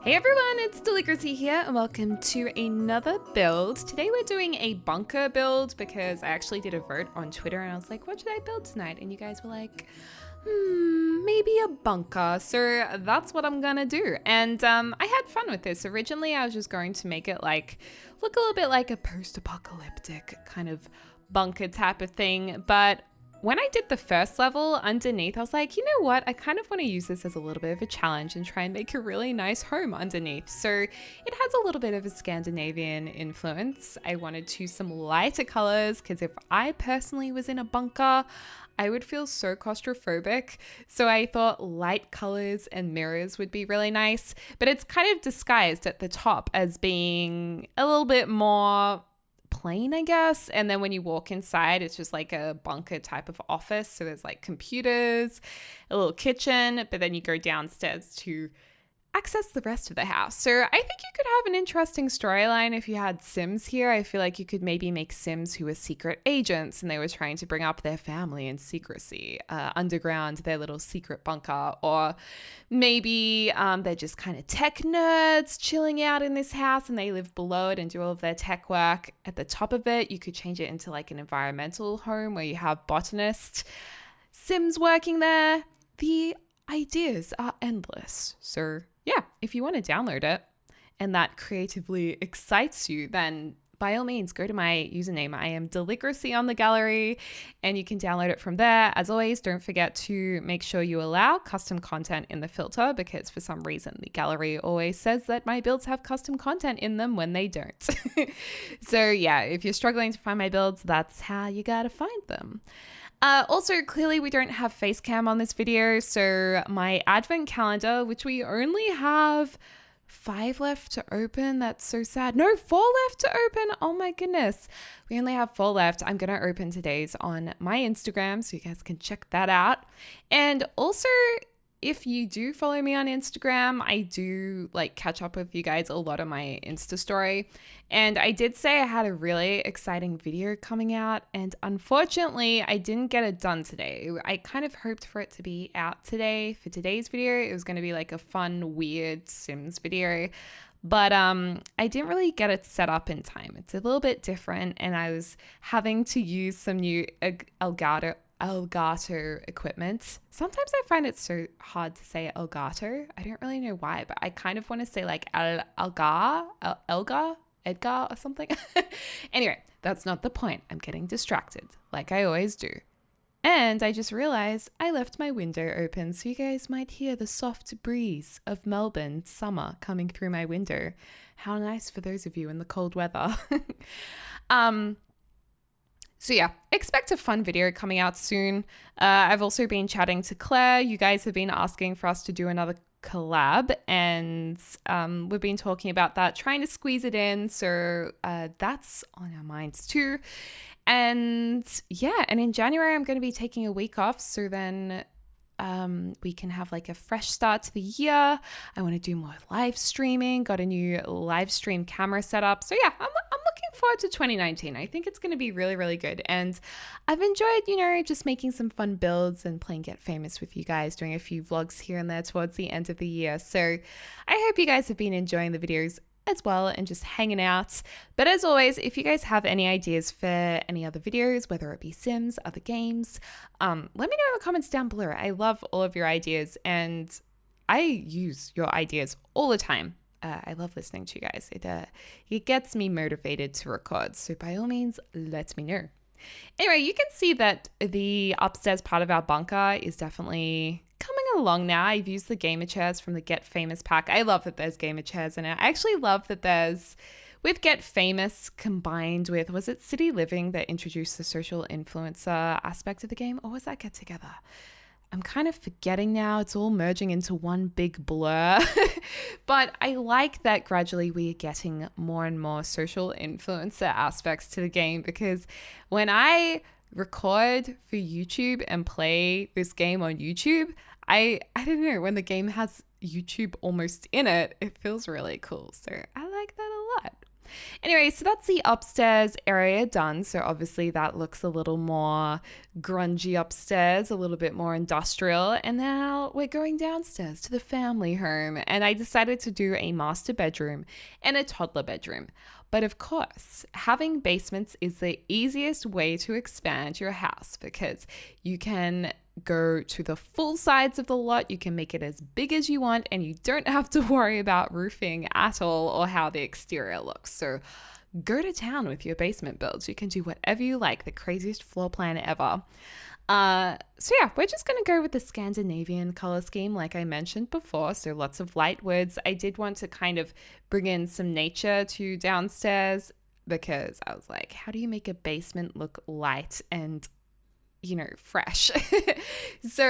Hey everyone, it's Deligracy here and welcome to another build. Today we're doing a bunker build because I actually did a vote on Twitter and I was like, what should I build tonight? And you guys were like, maybe a bunker. So that's what I'm gonna do. And I had fun with this. Originally I was just going to make it look a little bit like a post-apocalyptic kind of bunker type of thing. But when I did the first level underneath, I was like, you know what? I kind of want to use this as a little bit of a challenge and try and make a really nice home underneath. So it has a little bit of a Scandinavian influence. I wanted to some lighter colors because if I personally was in a bunker, I would feel so claustrophobic. So I thought light colors and mirrors would be really nice, but it's kind of disguised at the top as being a little bit more plain, I guess. And then when you walk inside, it's just like a bunker type of office. So there's like computers, a little kitchen, but then you go downstairs to access the rest of the house. So I think you could have an interesting storyline if you had Sims here. I feel like you could maybe make Sims who were secret agents and they were trying to bring up their family in secrecy, underground, their little secret bunker. Or maybe they're just kind of tech nerds chilling out in this house and they live below it and do all of their tech work. At the top of it, you could change it into like an environmental home where you have botanists, Sims working there. The ideas are endless. So yeah, if you want to download it and that creatively excites you, then by all means, go to my username. I am Deligracy on the gallery and you can download it from there. As always, don't forget to make sure you allow custom content in the filter because for some reason the gallery always says that my builds have custom content in them when they don't. So yeah, if you're struggling to find my builds, that's how you gotta find them. Also, clearly we don't have face cam on this video, so my advent calendar, which we only have 5 left to open. That's so sad. No, 4 left to open. Oh my goodness. We only have 4 left. I'm going to open today's on my Instagram, so you guys can check that out. And also, if you do follow me on Instagram, I do catch up with you guys a lot on my Insta story. And I did say I had a really exciting video coming out. And unfortunately, I didn't get it done today. I kind of hoped for it to be out today for today's video. It was going to be like a fun, weird Sims video. But I didn't really get it set up in time. It's a little bit different. And I was having to use some new Elgato equipment. Sometimes I find it so hard to say Elgato. I don't really know why, but I kind of want to say like Edgar or something. Anyway, that's not the point. I'm getting distracted like I always do. And I just realized I left my window open so you guys might hear the soft breeze of Melbourne summer coming through my window. How nice for those of you in the cold weather. So yeah, expect a fun video coming out soon. I've also been chatting to Claire. You guys have been asking for us to do another collab and we've been talking about that, trying to squeeze it in. So that's on our minds too. And yeah, and in January, I'm going to be taking a week off. So then we can have like a fresh start to the year. I want to do more live streaming, got a new live stream camera set up. So yeah, I'm looking forward to 2019. I think it's going to be really, really good. And I've enjoyed, just making some fun builds and playing Get Famous with you guys, doing a few vlogs here and there towards the end of the year. So I hope you guys have been enjoying the videos as well and just hanging out. But as always, if you guys have any ideas for any other videos, whether it be Sims, other games, let me know in the comments down below. I love all of your ideas and I use your ideas all the time. I love listening to you guys. It gets me motivated to record. So by all means, let me know. Anyway, you can see that the upstairs part of our bunker is definitely coming along now. I've used the gamer chairs from the Get Famous pack. I love that there's gamer chairs in it. I actually love that there's, with Get Famous combined with, was it City Living that introduced the social influencer aspect of the game? Or was that Get Together? I'm kind of forgetting now. It's all merging into one big blur. But I like that gradually we are getting more and more social influencer aspects to the game because when I record for YouTube and play this game on YouTube, I don't know, when the game has YouTube almost in it, it feels really cool. So I like that a lot. Anyway, so that's the upstairs area done. So obviously that looks a little more grungy upstairs, a little bit more industrial. And now we're going downstairs to the family home. And I decided to do a master bedroom and a toddler bedroom. But of course, having basements is the easiest way to expand your house because you can go to the full sides of the lot. You can make it as big as you want and you don't have to worry about roofing at all or how the exterior looks. So go to town with your basement builds. You can do whatever you like, the craziest floor plan ever. So yeah, we're just going to go with the Scandinavian color scheme like I mentioned before. So lots of light woods. I did want to kind of bring in some nature to downstairs because I was like, how do you make a basement look light and fresh? So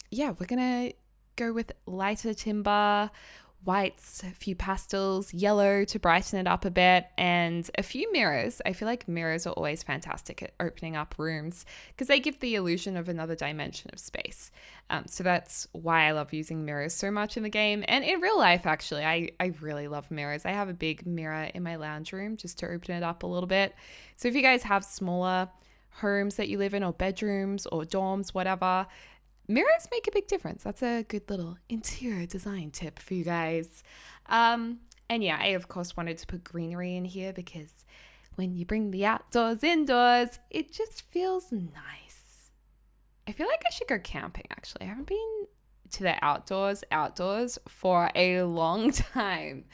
yeah, we're gonna go with lighter timber, whites, a few pastels, yellow to brighten it up a bit, and a few mirrors. I feel like mirrors are always fantastic at opening up rooms because they give the illusion of another dimension of space. So that's why I love using mirrors so much in the game. And in real life, actually, I really love mirrors. I have a big mirror in my lounge room just to open it up a little bit. So if you guys have smaller homes that you live in or bedrooms or dorms, whatever, mirrors make a big difference. That's a good little interior design tip for you guys. And yeah, I of course wanted to put greenery in here because when you bring the outdoors indoors, it just feels nice. I feel like I should go camping actually. I haven't been to the outdoors for a long time.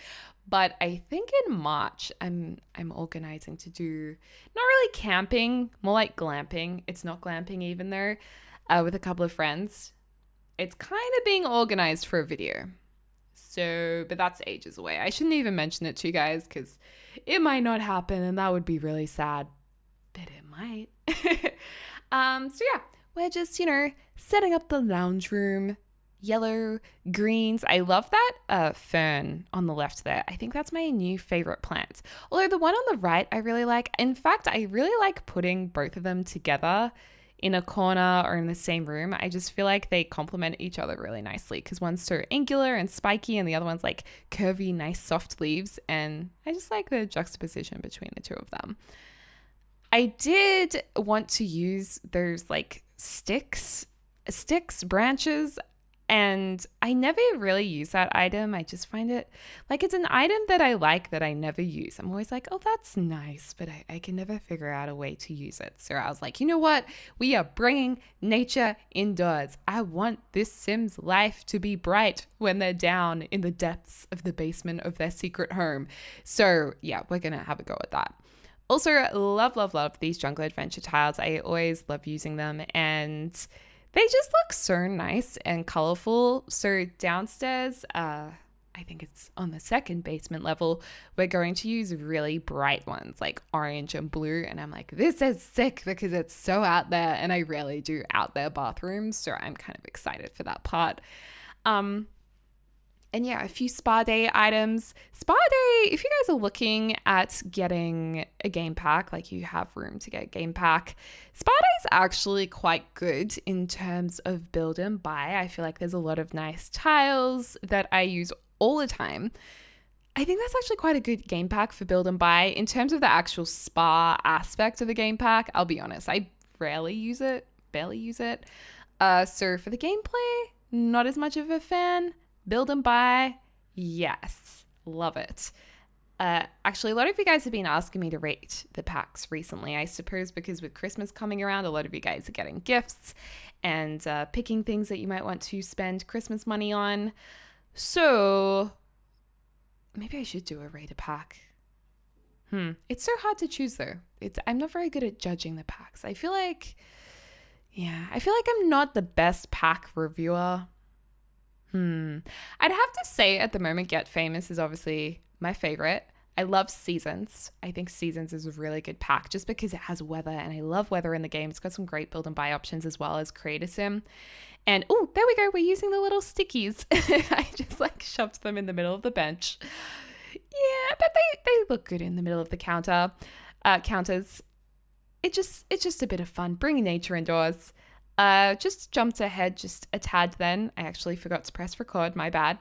But I think in March, I'm organizing to do not really camping, more like glamping. It's not glamping even though, with a couple of friends. It's kind of being organized for a video. So, but that's ages away. I shouldn't even mention it to you guys because it might not happen and that would be really sad. But it might. So yeah, we're just, setting up the lounge room. Yellow, greens. I love that fern on the left there. I think that's my new favorite plant. Although the one on the right I really like. In fact, I really like putting both of them together in a corner or in the same room. I just feel like they complement each other really nicely because one's so angular and spiky and the other one's like curvy, nice, soft leaves. And I just like the juxtaposition between the two of them. I did want to use those like sticks, branches, and I never really use that item. I just find it like it's an item that I like that I never use. I'm always like, oh, that's nice, but I can never figure out a way to use it. So I was like, you know what? We are bringing nature indoors. I want this Sims life to be bright when they're down in the depths of the basement of their secret home. So yeah, we're going to have a go at that. Also, love these Jungle Adventure tiles. I always love using them and they just look so nice and colorful. So downstairs, I think it's on the second basement level, we're going to use really bright ones like orange and blue. And I'm like, this is sick because it's so out there and I rarely do out there bathrooms. So I'm kind of excited for that part. And yeah, a few spa day items. Spa day, if you guys are looking at getting a game pack, like you have room to get a game pack, spa day is actually quite good in terms of build and buy. I feel like there's a lot of nice tiles that I use all the time. I think that's actually quite a good game pack for build and buy. In terms of the actual spa aspect of the game pack, I'll be honest, I barely use it. So for the gameplay, not as much of a fan. Build and buy, yes, love it. Actually, a lot of you guys have been asking me to rate the packs recently, I suppose because with Christmas coming around, a lot of you guys are getting gifts and picking things that you might want to spend Christmas money on. So maybe I should do a rate a pack. It's so hard to choose though. I'm not very good at judging the packs. I feel like I'm not the best pack reviewer. I'd have to say at the moment, Get Famous is obviously my favorite. I love Seasons. I think Seasons is a really good pack just because it has weather and I love weather in the game. It's got some great build and buy options as well as Creator Sim. And oh, there we go. We're using the little stickies. I just like shoved them in the middle of the bench. Yeah, but they look good in the middle of the counters. It's just a bit of fun. Bringing nature indoors. Just jumped ahead just a tad then. I actually forgot to press record, my bad.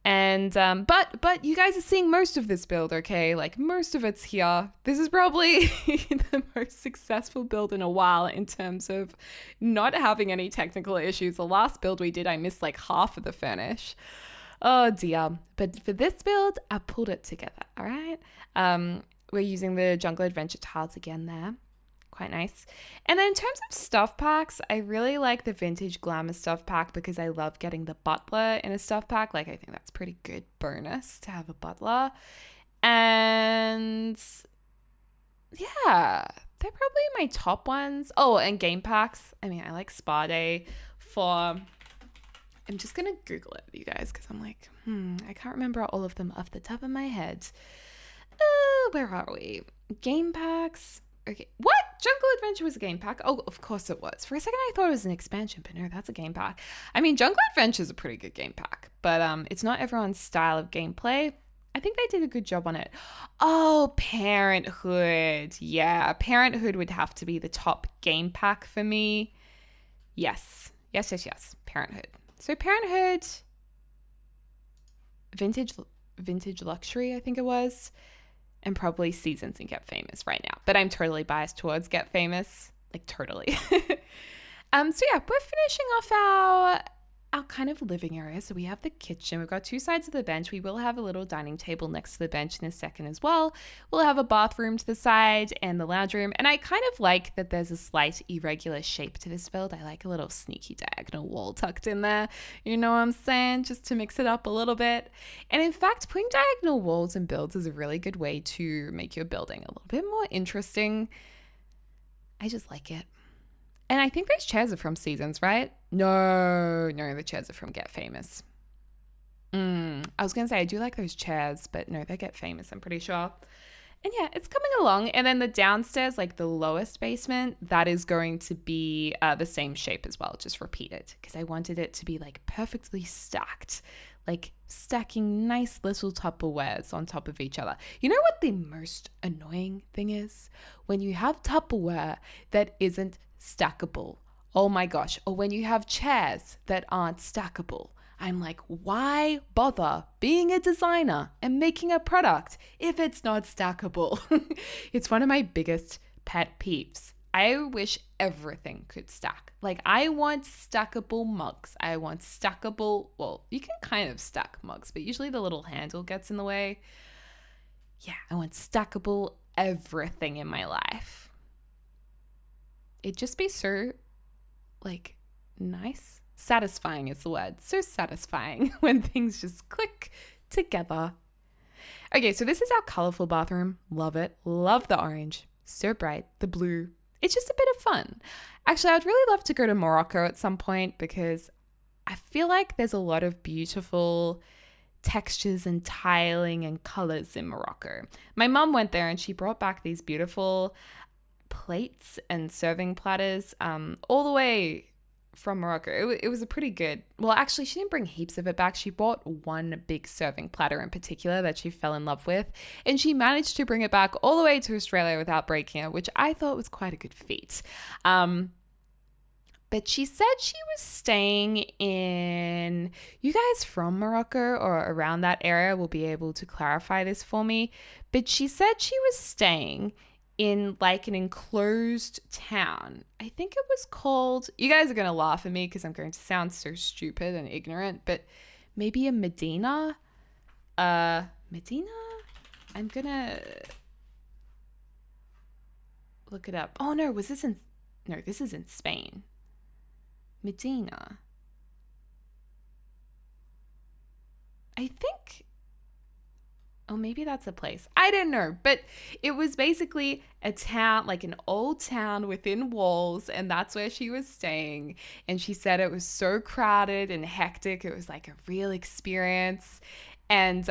And but you guys are seeing most of this build, okay? Like most of it's here. This is probably the most successful build in a while in terms of not having any technical issues. The last build we did, I missed like half of the furnish. Oh dear. But for this build, I pulled it together, all right? We're using the Jungle Adventure tiles again there. Quite nice. And then in terms of stuff packs, I really like the Vintage Glamour stuff pack because I love getting the butler in a stuff pack. Like, I think that's pretty good bonus to have a butler. And yeah, they're probably my top ones. Oh, and game packs. I mean, I like Spa Day for... I'm just going to Google it, you guys, because I'm like, I can't remember all of them off the top of my head. Where are we? Game packs. Okay, what? Jungle Adventure was a game pack? Oh, of course it was. For a second, I thought it was an expansion, but no, that's a game pack. I mean, Jungle Adventure is a pretty good game pack, but it's not everyone's style of gameplay. I think they did a good job on it. Oh, Parenthood. Yeah, Parenthood would have to be the top game pack for me. Yes. Parenthood. So Parenthood, Vintage Luxury, I think it was. And probably Seasons and Get Famous right now. But I'm totally biased towards Get Famous. Like, totally. So yeah, we're finishing off our kind of living area. So we have the kitchen. We've got two sides of the bench. We will have a little dining table next to the bench in a second as well. We'll have a bathroom to the side and the lounge room. And I kind of like that there's a slight irregular shape to this build. I like a little sneaky diagonal wall tucked in there. You know what I'm saying? Just to mix it up a little bit. And in fact, putting diagonal walls in builds is a really good way to make your building a little bit more interesting. I just like it. And I think those chairs are from Seasons, right? No, the chairs are from Get Famous. I was going to say, I do like those chairs, but no, they Get Famous, I'm pretty sure. And yeah, it's coming along. And then the downstairs, like the lowest basement, that is going to be the same shape as well, just repeated. Because I wanted it to be like perfectly stacked, like stacking nice little Tupperwares on top of each other. You know what the most annoying thing is? When you have Tupperware that isn't stackable. Oh my gosh. Or when you have chairs that aren't stackable. I'm like, why bother being a designer and making a product if it's not stackable? It's one of my biggest pet peeves. I wish everything could stack. Like, I want stackable mugs. I want stackable, well, you can kind of stack mugs, but usually the little handle gets in the way. Yeah, I want stackable everything in my life. It'd just be so, like, nice. Satisfying is the word. So satisfying when things just click together. Okay, so this is our colorful bathroom. Love it. Love the orange. So bright. The blue. It's just a bit of fun. Actually, I'd really love to go to Morocco at some point because I feel like there's a lot of beautiful textures and tiling and colors in Morocco. My mum went there and she brought back these beautiful plates and serving platters all the way from Morocco. It was a pretty good, well, actually she didn't bring heaps of it back. She bought one big serving platter in particular that she fell in love with, and she managed to bring it back all the way to Australia without breaking it, which I thought was quite a good feat. But she said she was staying in, you guys from Morocco or around that area will be able to clarify this for me, but she said she was staying in like an enclosed town. I think it was called, you guys are going to laugh at me because I'm going to sound so stupid and ignorant, but maybe a Medina? Medina? I'm going to look it up. Oh no, this is in Spain. Medina. I think, oh, maybe that's a place. I don't know. But it was basically a town, like an old town within walls. And that's where she was staying. And she said it was so crowded and hectic. It was like a real experience. And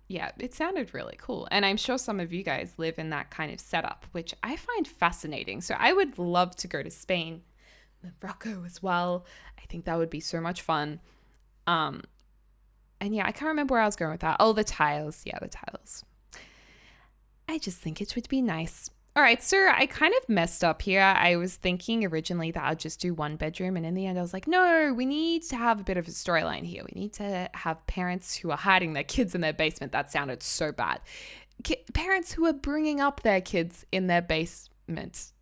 yeah, it sounded really cool. And I'm sure some of you guys live in that kind of setup, which I find fascinating. So I would love to go to Spain, Morocco as well. I think that would be so much fun. And yeah, I can't remember where I was going with that. Oh, the tiles. Yeah, the tiles. I just think it would be nice. All right, so I kind of messed up here. I was thinking originally that I'd just do one bedroom, and in the end I was like, no, we need to have a bit of a storyline here. We need to have parents who are hiding their kids in their basement. That sounded so bad. Parents who are bringing up their kids in their basement.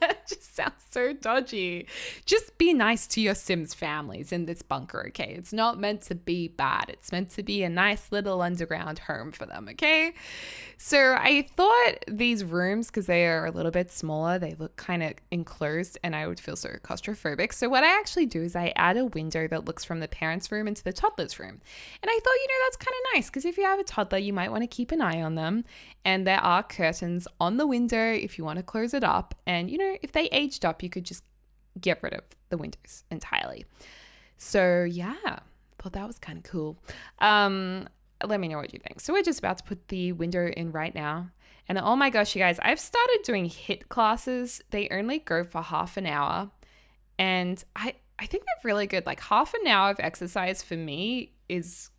That just sounds so dodgy. Just be nice to your Sims families in this bunker, okay? It's not meant to be bad. It's meant to be a nice little underground home for them, okay? So I thought these rooms, because they are a little bit smaller, they look kind of enclosed and I would feel so claustrophobic. So what I actually do is I add a window that looks from the parents' room into the toddler's room. And I thought, that's kind of nice because if you have a toddler, you might want to keep an eye on them. And there are curtains on the window if you want to close it up. And, if they aged up, you could just get rid of the windows entirely. So yeah, thought that was kind of cool. Let me know what you think. So we're just about to put the window in right now. And oh my gosh, you guys, I've started doing HIIT classes. They only go for half an hour. And I think they're really good. Like half an hour of exercise for me is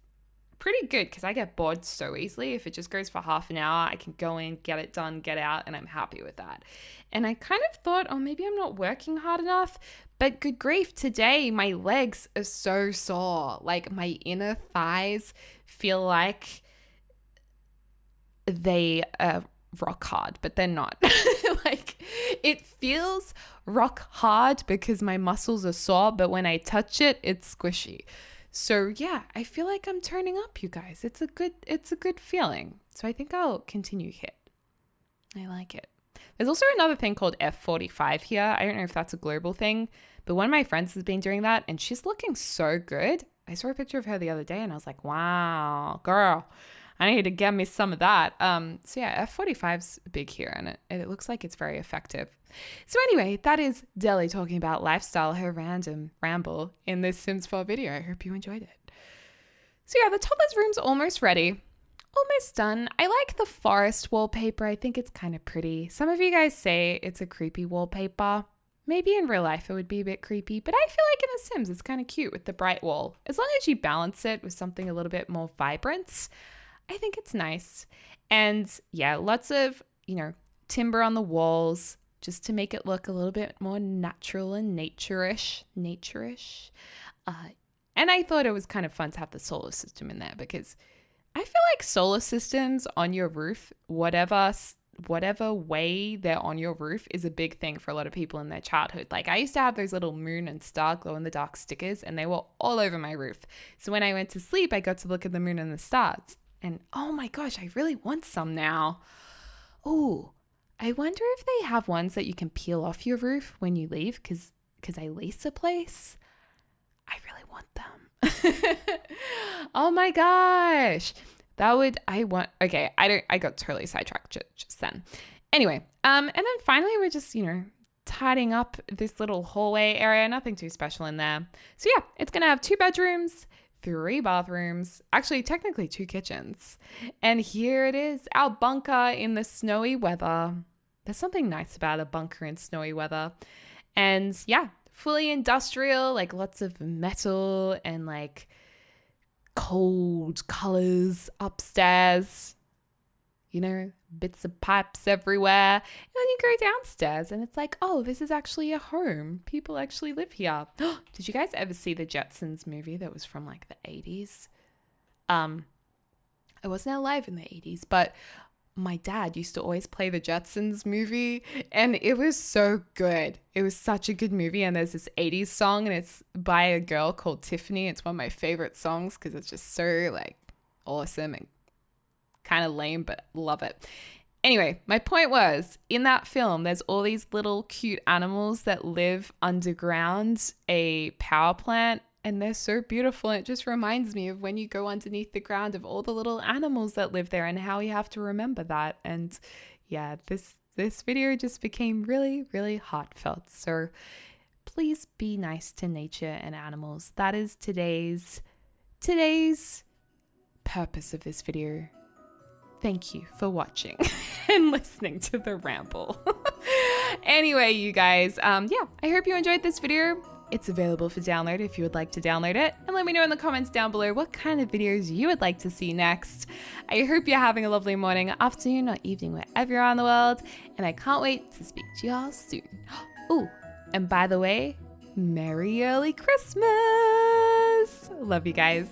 pretty good because I get bored so easily. If it just goes for half an hour, I can go in, get it done, get out, and I'm happy with that. And I kind of thought, maybe I'm not working hard enough. But good grief, today my legs are so sore. Like my inner thighs feel like they are rock hard, but they're not. Like it feels rock hard because my muscles are sore, but when I touch it, it's squishy. So yeah, I feel like I'm turning up, you guys. It's a good feeling. So I think I'll continue HIIT. I like it. There's also another thing called F45 here. I don't know if that's a global thing, but one of my friends has been doing that and she's looking so good. I saw a picture of her the other day and I was like, wow, girl, I need to get me some of that. So yeah, F45's big here and it looks like it's very effective. So anyway, that is Deli talking about lifestyle, her random ramble in this Sims 4 video. I hope you enjoyed it. So yeah, the toddler's room's almost ready. Almost done. I like the forest wallpaper. I think it's kind of pretty. Some of you guys say it's a creepy wallpaper. Maybe in real life it would be a bit creepy, but I feel like in The Sims it's kind of cute with the bright wall. As long as you balance it with something a little bit more vibrant, I think it's nice. And yeah, lots of, timber on the walls just to make it look a little bit more natural and nature-ish. And I thought it was kind of fun to have the solar system in there because I feel like solar systems on your roof, whatever way they're on your roof is a big thing for a lot of people in their childhood. Like I used to have those little moon and star glow in the dark stickers and they were all over my roof. So when I went to sleep, I got to look at the moon and the stars. And oh my gosh, I really want some now. Oh, I wonder if they have ones that you can peel off your roof when you leave because I lease a place. I really want them. Oh my gosh. I got totally sidetracked just then. Anyway, and then finally we're just, tidying up this little hallway area. Nothing too special in there. So yeah, it's going to have 2 bedrooms, 3 bathrooms, actually technically 2 kitchens. And here it is, our bunker in the snowy weather. There's something nice about a bunker in snowy weather. And yeah, fully industrial, like lots of metal and like cold colors upstairs, bits of pipes everywhere. And then you go downstairs and it's like, oh, this is actually a home. People actually live here. Did you guys ever see the Jetsons movie that was from like the 80s? I wasn't alive in the 80s, but my dad used to always play the Jetsons movie and it was so good. It was such a good movie. And there's this 80s song and it's by a girl called Tiffany. It's one of my favorite songs because it's just so like awesome and kind of lame, but love it. Anyway, my point was in that film, there's all these little cute animals that live underground a power plant. And they're so beautiful. And it just reminds me of when you go underneath the ground of all the little animals that live there and how you have to remember that. And yeah, this video just became really, really heartfelt. So please be nice to nature and animals. That is today's purpose of this video. Thank you for watching and listening to the ramble. Anyway, you guys, I hope you enjoyed this video. It's available for download if you would like to download it. And let me know in the comments down below what kind of videos you would like to see next. I hope you're having a lovely morning, afternoon, or evening wherever you are in the world. And I can't wait to speak to y'all soon. Oh, and by the way, Merry Early Christmas! Love you guys.